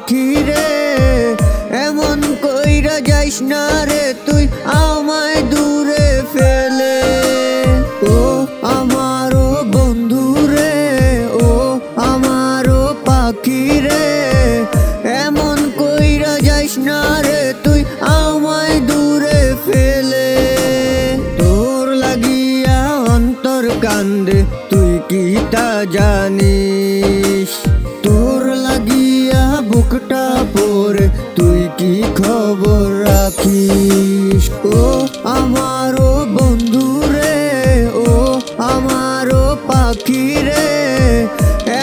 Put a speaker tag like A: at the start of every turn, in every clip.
A: পাখি রে এমন কইরা যাইস না রে তুই আমায় দূরে ফেলে। ও আমারও বন্ধু রে, ও আমারও পাখি রে এমন কইরা যাইস না রে তুই আমায় দূরে ফেলে। তোর লাগিয়া অন্তর কান্দে তুই কি তা জানিস, তোর লাগিয়া বুকটা পড়ে তুই কি খবর রাখিস। ও আমারও বন্ধু রে, ও আমারও পাখি রে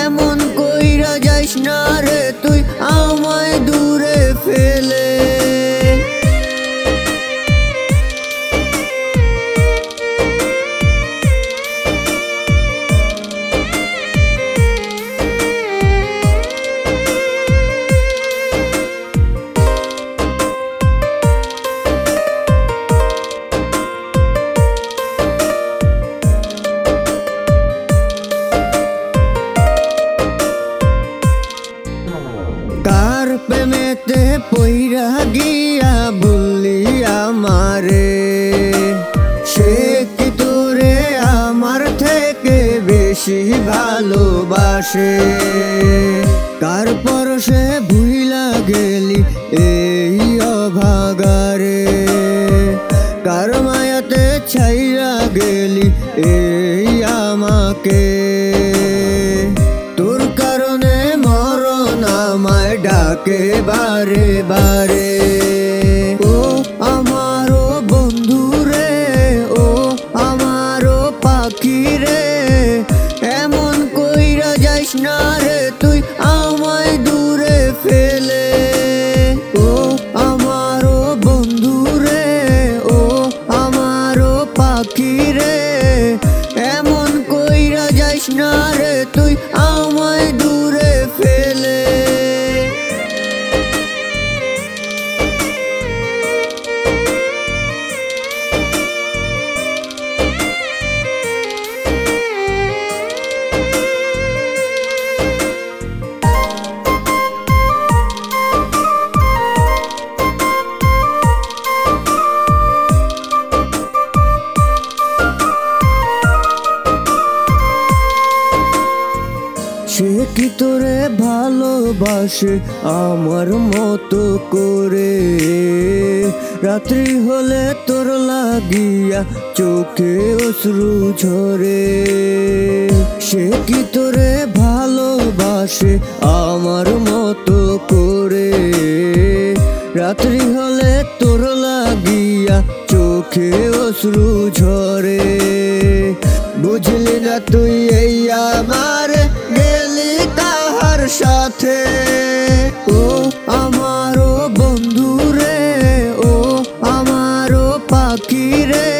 A: এমন কইরা যাইস না রে তুই আমায় দূরে ফেলে। কার প্রেমেতে পইরা গিয়া বললি আমারে, সে কি তোরে আমার থেকে বেশি ভালোবাসে। কার পরশে ভুইলা গেলি এই অভাগারে, কার মায়াতে ছাইরা গেলি এই আমাকে। তোর কারণে মরণ আমায় ডাকে বারে বারে। ও আমারও বন্ধু রে, ও আমারও পাখি রে এমন কইরা যাইস না রে তুই আমায় দূরে ফেলে। ও আমারও বন্ধু রে, ও আমারও পাখি রে এমন কইরা যাইস না রে তুই আমায় দূরে ফেলে। সে কি তোরে ভালোবাসে আমার মতো করে, রাত্রি হলে তোর লাগিয়া চোখে অশ্রু ঝরে। সে কি তোরে ভালোবাসে আমার মতো করে, রাত্রি হলে তোর লাগিয়া চোখে অশ্রু ঝরে। বুঝলি না তুই এই আমার গেলি কাহার সাথে। ও আমারও বন্ধু রে, ও আমারও পাখি রে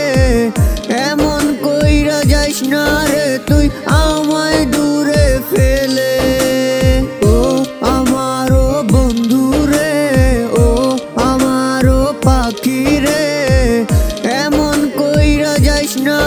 A: এমন কইরা যাইস না রে তুই আমায় দূরে ফেলে। ও আমারও বন্ধু রে, ও আমারও পাখি রে এমন কইরা যাইস না